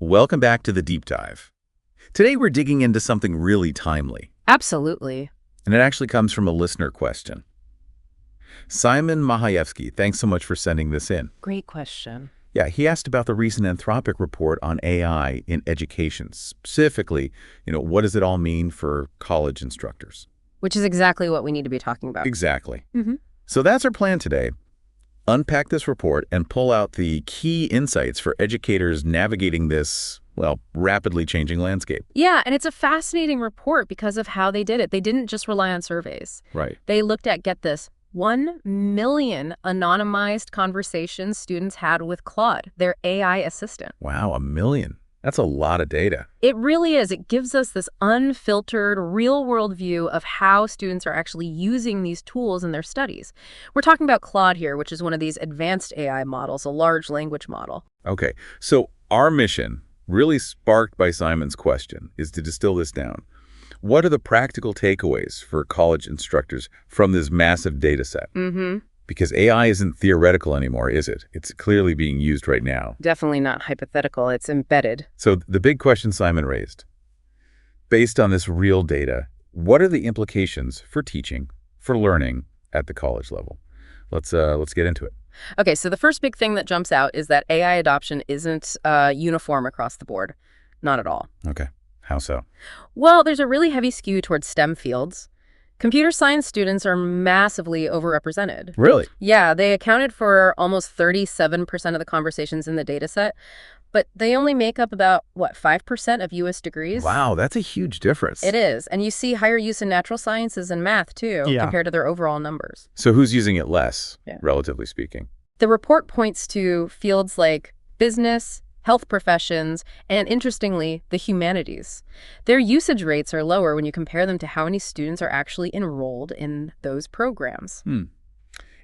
Welcome back to the Deep Dive. Today we're digging into something really timely, Absolutely. and it actually comes from a listener question. Simon Mahayevsky, thanks so much for sending this in. Great question. Yeah, he asked about the recent Anthropic report on AI in education. Specifically, what does it all mean for college instructors? Which is exactly what we need to be talking about. Exactly. Mm-hmm. So that's our plan today. Unpack this report and pull out the key insights for educators navigating this, rapidly changing landscape. Yeah, and it's a fascinating report because of how they did it. They didn't just rely on surveys. Right. They looked at, get this, 1 million anonymized conversations students had with Claude, their AI assistant. Wow, 1 million. That's a lot of data. It really is. It gives us this unfiltered, real-world view of how students are actually using these tools in their studies. We're talking about Claude here, which is one of these advanced AI models, a large language model. Okay, so our mission, really sparked by Simon's question, is to distill this down. What are the practical takeaways for college instructors from this massive data set? Mm-hmm. Because AI isn't theoretical anymore, is it? It's clearly being used right now. Definitely not hypothetical. It's embedded. So the big question Simon raised, based on this real data, what are the implications for teaching, for learning at the college level? Let's get into it. Okay, so the first big thing that jumps out is that AI adoption isn't uniform across the board. Not at all. Okay, how so? Well, there's a really heavy skew towards STEM fields. Computer science students are massively overrepresented. Really? Yeah, they accounted for almost 37% of the conversations in the data set, but they only make up about, 5% of U.S. degrees? Wow, that's a huge difference. It is. And you see higher use in natural sciences and math, too, compared to their overall numbers. So who's using it less, Yeah. relatively speaking? The report points to fields like business, health professions, and interestingly, the humanities. Their usage rates are lower when you compare them to how many students are actually enrolled in those programs.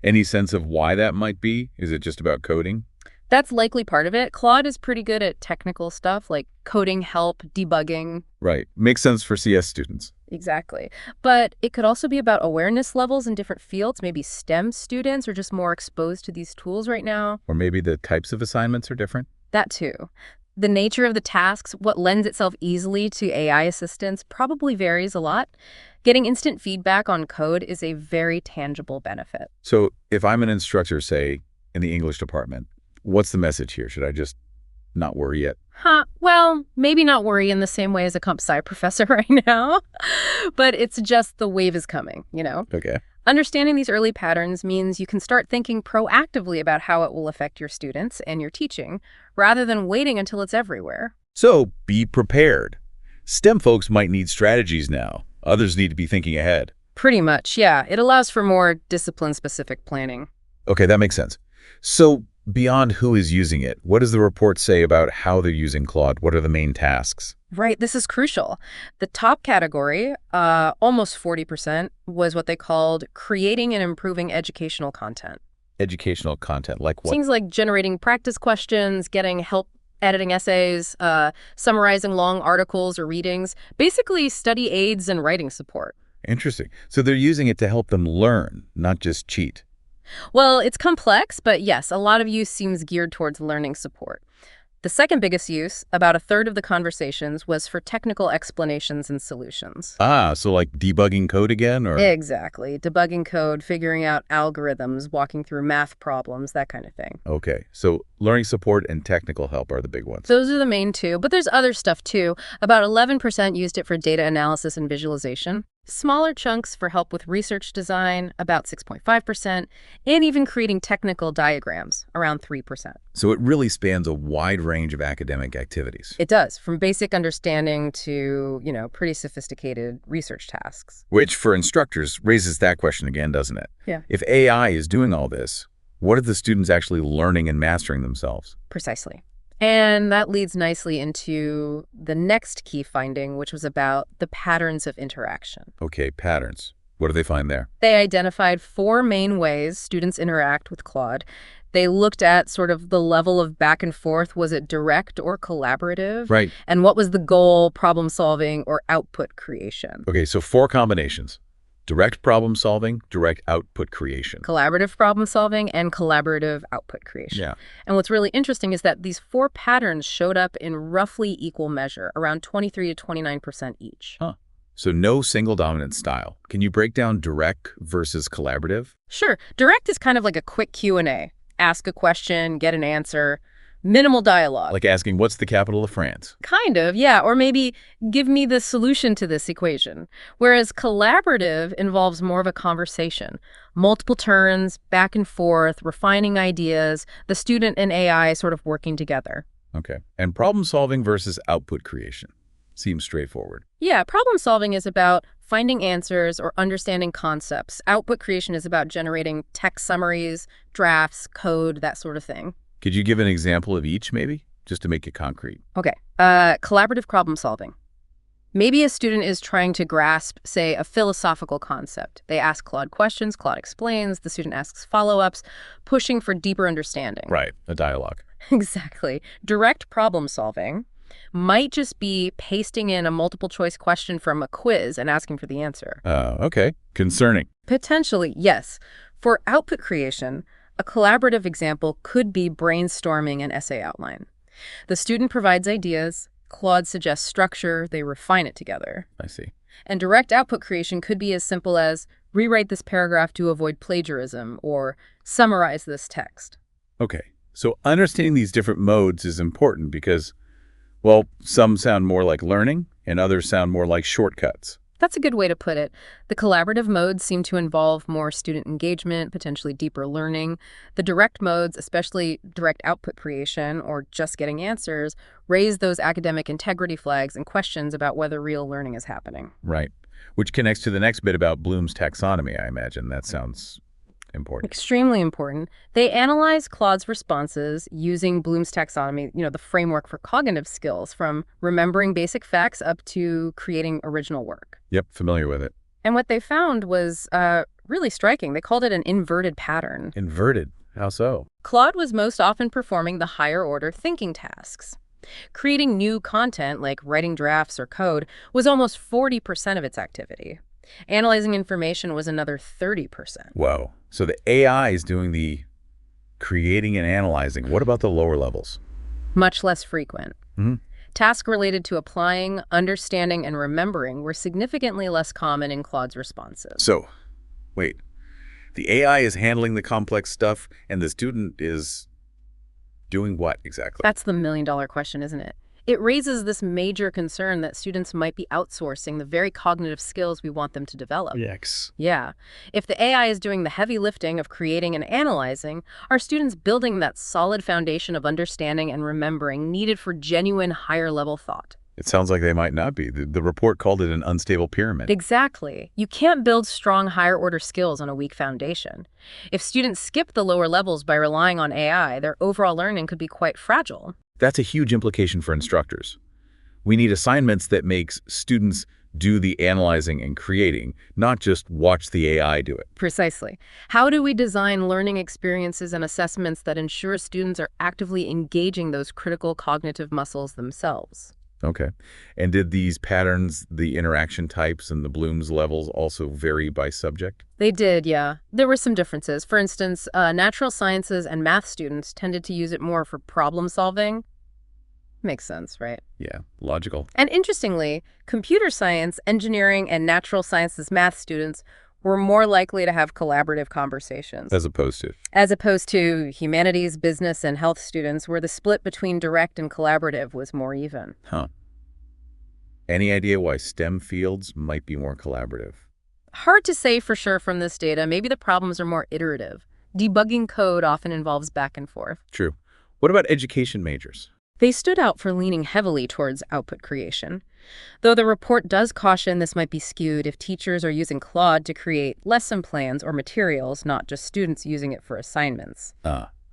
Any sense of why that might be? Is it just about coding? That's likely part of it. Claude is pretty good at technical stuff like coding help, debugging. Right. Makes sense for CS students. Exactly. But it could also be about awareness levels in different fields. Maybe STEM students are just more exposed to these tools right now. Or maybe the types of assignments are different? That too. The nature of the tasks, what lends itself easily to AI assistance, probably varies a lot. Getting instant feedback on code is a very tangible benefit. So if I'm an instructor, say, in the English department, what's the message here? Should I just not worry yet? Well, maybe not worry in the same way as a comp sci professor right now, but it's just the wave is coming, Okay. Understanding these early patterns means you can start thinking proactively about how it will affect your students and your teaching, rather than waiting until it's everywhere. So be prepared. STEM folks might need strategies now. Others need to be thinking ahead. Pretty much, yeah. It allows for more discipline-specific planning. Okay, that makes sense. So beyond who is using it, what does the report say about how they're using Claude? What are the main tasks? Right, this is crucial. The top category, almost 40%, was what they called creating and improving educational content. Educational content, like what? Things like generating practice questions, getting help editing essays, summarizing long articles or readings, basically study aids and writing support. Interesting. So they're using it to help them learn, not just cheat. Well, it's complex, but yes, a lot of use seems geared towards learning support. The second biggest use, about a third of the conversations, was for technical explanations and solutions. So like debugging code again, or? Exactly. Debugging code, figuring out algorithms, walking through math problems, that kind of thing. Okay, so learning support and technical help are the big ones. Those are the main two, but there's other stuff too. About 11% used it for data analysis and visualization. Smaller chunks for help with research design, about 6.5%, and even creating technical diagrams, around 3%. So it really spans a wide range of academic activities. It does, from basic understanding to, pretty sophisticated research tasks. Which, for instructors, raises that question again, doesn't it? Yeah. If AI is doing all this, what are the students actually learning and mastering themselves? Precisely. And that leads nicely into the next key finding, which was about the patterns of interaction. Okay, patterns. What do they find there? They identified 4 main ways students interact with Claude. They looked at sort of the level of back and forth. Was it direct or collaborative? Right. And what was the goal, problem solving, or output creation? Okay, so 4 combinations. Direct problem solving, direct output creation. Collaborative problem solving, and collaborative output creation. Yeah. And what's really interesting is that these 4 patterns showed up in roughly equal measure, around 23 to 29% each. Huh. So no single dominant style. Can you break down direct versus collaborative? Sure. Direct is kind of like a quick Q&A. Ask a question, get an answer. Minimal dialogue. Like asking, what's the capital of France? Kind of, yeah. Or maybe give me the solution to this equation. Whereas collaborative involves more of a conversation. Multiple turns, back and forth, refining ideas, the student and AI sort of working together. Okay. And problem solving versus output creation. Seems straightforward. Yeah, problem solving is about finding answers or understanding concepts. Output creation is about generating text summaries, drafts, code, that sort of thing. Could you give an example of each, maybe, just to make it concrete? Okay. Collaborative problem solving. Maybe a student is trying to grasp, say, a philosophical concept. They ask Claude questions, Claude explains, the student asks follow-ups, pushing for deeper understanding. Right, a dialogue. Exactly. Direct problem solving might just be pasting in a multiple choice question from a quiz and asking for the answer. Okay. Concerning. Potentially, yes. For output creation, a collaborative example could be brainstorming an essay outline. The student provides ideas, Claude suggests structure, they refine it together. I see. And direct output creation could be as simple as rewrite this paragraph to avoid plagiarism or summarize this text. Okay. So understanding these different modes is important because, well, some sound more like learning and others sound more like shortcuts. That's a good way to put it. The collaborative modes seem to involve more student engagement, potentially deeper learning. The direct modes, especially direct output creation or just getting answers, raise those academic integrity flags and questions about whether real learning is happening. Right. Which connects to the next bit about Bloom's taxonomy, I imagine. That sounds important. Extremely important. They analyze Claude's responses using Bloom's taxonomy, the framework for cognitive skills, from remembering basic facts up to creating original work. Yep, familiar with it. And what they found was really striking. They called it an inverted pattern. Inverted? How so? Claude was most often performing the higher order thinking tasks. Creating new content, like writing drafts or code, was almost 40% of its activity. Analyzing information was another 30%. Whoa. So the AI is doing the creating and analyzing. What about the lower levels? Much less frequent. Mm-hmm. Tasks related to applying, understanding, and remembering were significantly less common in Claude's responses. So, wait. The AI is handling the complex stuff, and the student is doing what exactly? That's the million-dollar question, isn't it? It raises this major concern that students might be outsourcing the very cognitive skills we want them to develop. Yikes. Yeah. If the AI is doing the heavy lifting of creating and analyzing, are students building that solid foundation of understanding and remembering needed for genuine higher-level thought? It sounds like they might not be. The report called it an unstable pyramid. Exactly. You can't build strong higher-order skills on a weak foundation. If students skip the lower levels by relying on AI, their overall learning could be quite fragile. That's a huge implication for instructors. We need assignments that makes students do the analyzing and creating, not just watch the AI do it. Precisely. How do we design learning experiences and assessments that ensure students are actively engaging those critical cognitive muscles themselves? Okay. And did these patterns, the interaction types and the Bloom's levels also vary by subject? They did, yeah. There were some differences. For instance, natural sciences and math students tended to use it more for problem solving. Makes sense, right? Yeah, logical. And interestingly, computer science, engineering, and natural sciences math students were more likely to have collaborative conversations. As opposed to humanities, business, and health students, where the split between direct and collaborative was more even. Huh. Any idea why STEM fields might be more collaborative? Hard to say for sure from this data. Maybe the problems are more iterative. Debugging code often involves back and forth. True. What about education majors? They stood out for leaning heavily towards output creation. Though the report does caution this might be skewed if teachers are using Claude to create lesson plans or materials, not just students using it for assignments.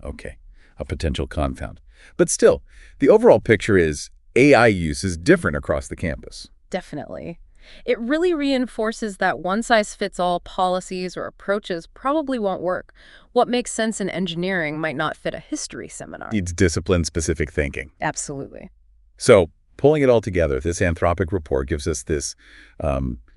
Okay. A potential confound. But still, the overall picture is AI use is different across the campus. Definitely. It really reinforces that one-size-fits-all policies or approaches probably won't work. What makes sense in engineering might not fit a history seminar. Needs discipline-specific thinking. Absolutely. So, pulling it all together, this Anthropic report gives us this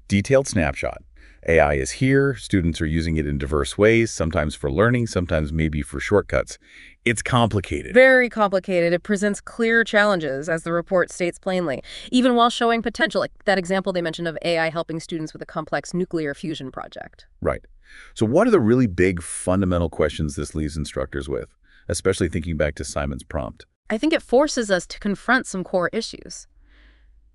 detailed snapshot. AI is here, students are using it in diverse ways, sometimes for learning, sometimes maybe for shortcuts. It's complicated. Very complicated. It presents clear challenges, as the report states plainly, even while showing potential, like that example they mentioned of AI helping students with a complex nuclear fusion project. Right. So what are the really big fundamental questions this leaves instructors with, especially thinking back to Simon's prompt? I think it forces us to confront some core issues.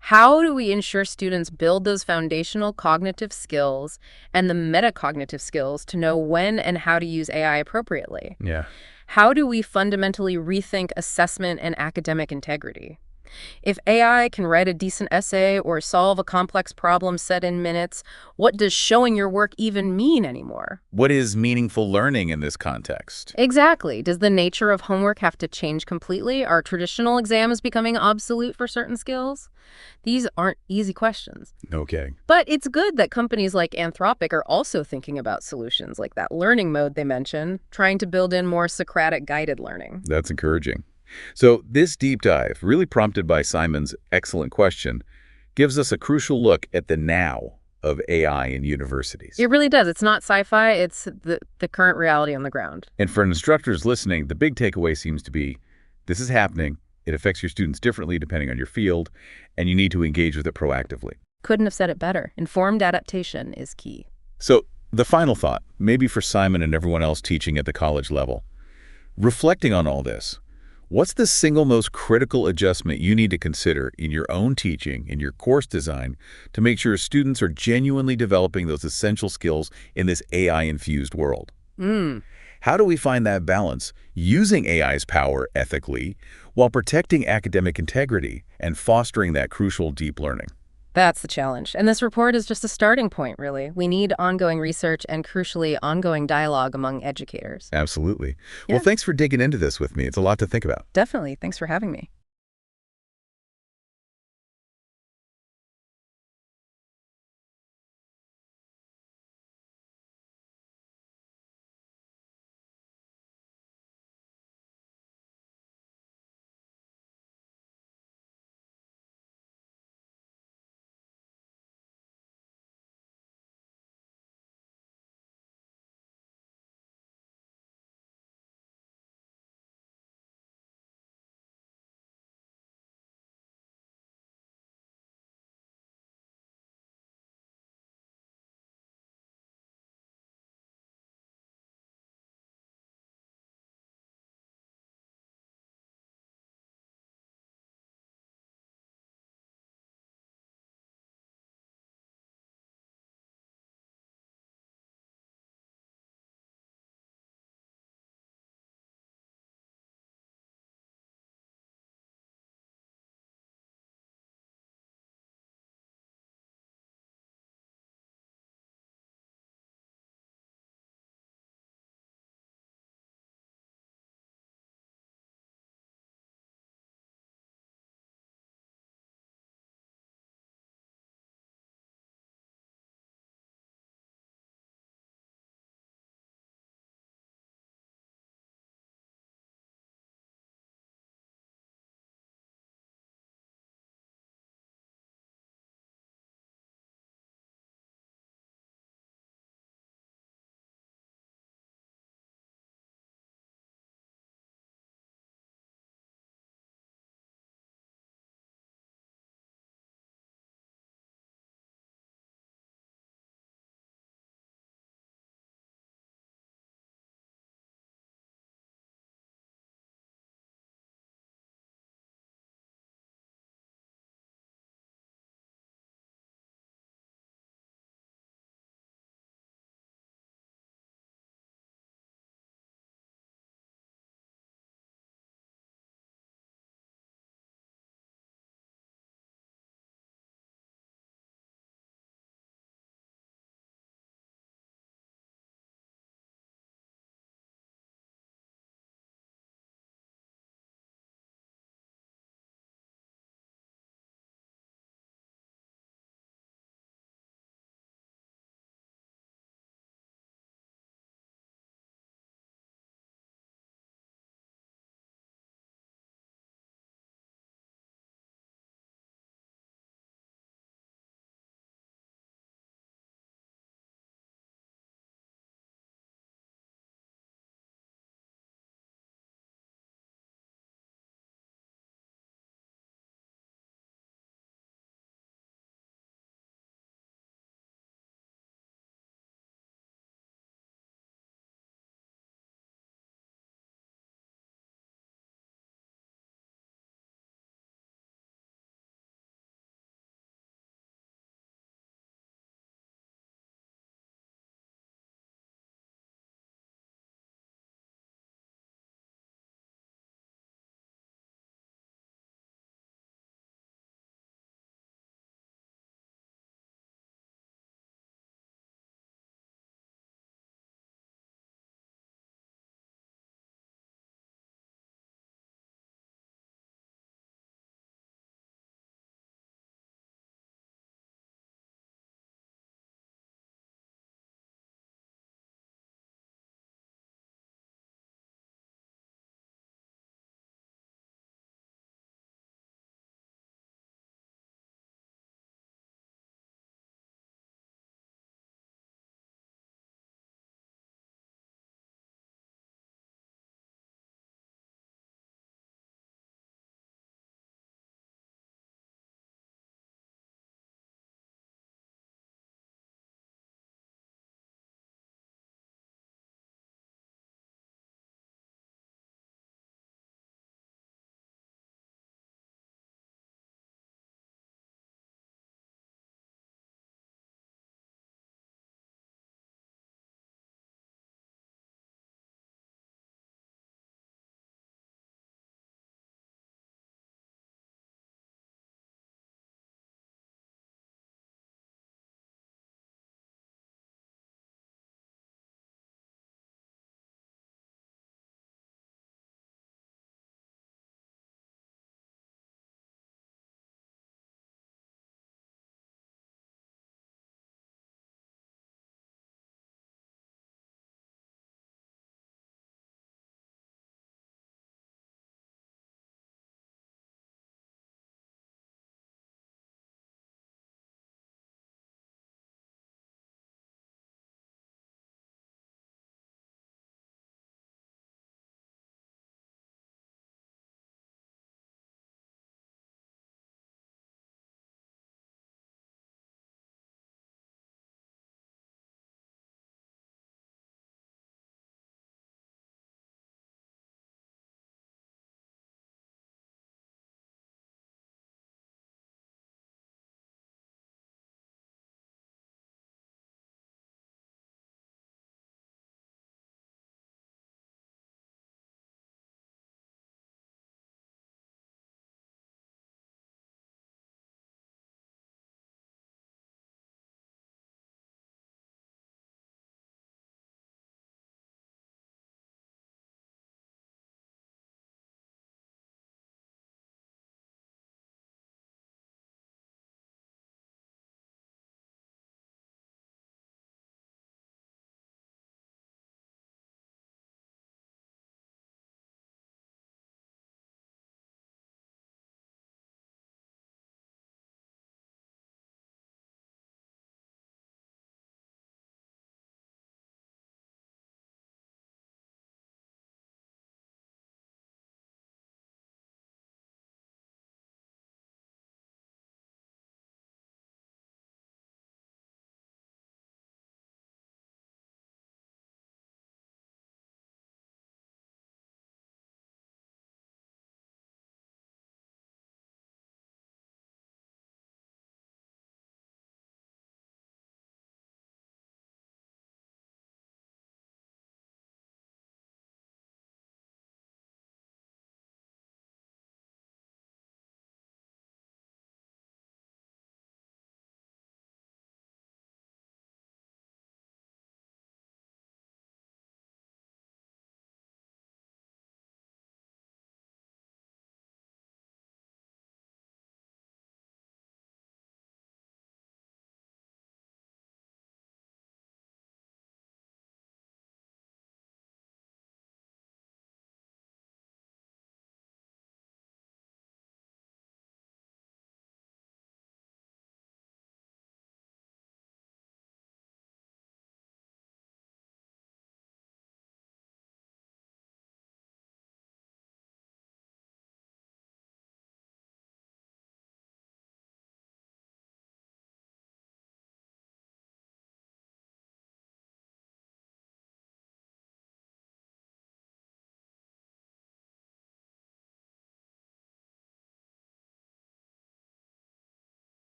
How do we ensure students build those foundational cognitive skills and the metacognitive skills to know when and how to use AI appropriately? Yeah. How do we fundamentally rethink assessment and academic integrity? If AI can write a decent essay or solve a complex problem set in minutes, what does showing your work even mean anymore? What is meaningful learning in this context? Exactly. Does the nature of homework have to change completely? Are traditional exams becoming obsolete for certain skills? These aren't easy questions. Okay. But it's good that companies like Anthropic are also thinking about solutions like that learning mode they mentioned, trying to build in more Socratic guided learning. That's encouraging. So this deep dive, really prompted by Simon's excellent question, gives us a crucial look at the now of AI in universities. It really does. It's not sci-fi. It's the current reality on the ground. And for instructors listening, the big takeaway seems to be, this is happening, it affects your students differently depending on your field, and you need to engage with it proactively. Couldn't have said it better. Informed adaptation is key. So the final thought, maybe for Simon and everyone else teaching at the college level, reflecting on all this, what's the single most critical adjustment you need to consider in your own teaching, in your course design, to make sure students are genuinely developing those essential skills in this AI-infused world? How do we find that balance, using AI's power ethically, while protecting academic integrity and fostering that crucial deep learning? That's the challenge. And this report is just a starting point, really. We need ongoing research and, crucially, ongoing dialogue among educators. Absolutely. Yeah. Well, thanks for digging into this with me. It's a lot to think about. Definitely. Thanks for having me.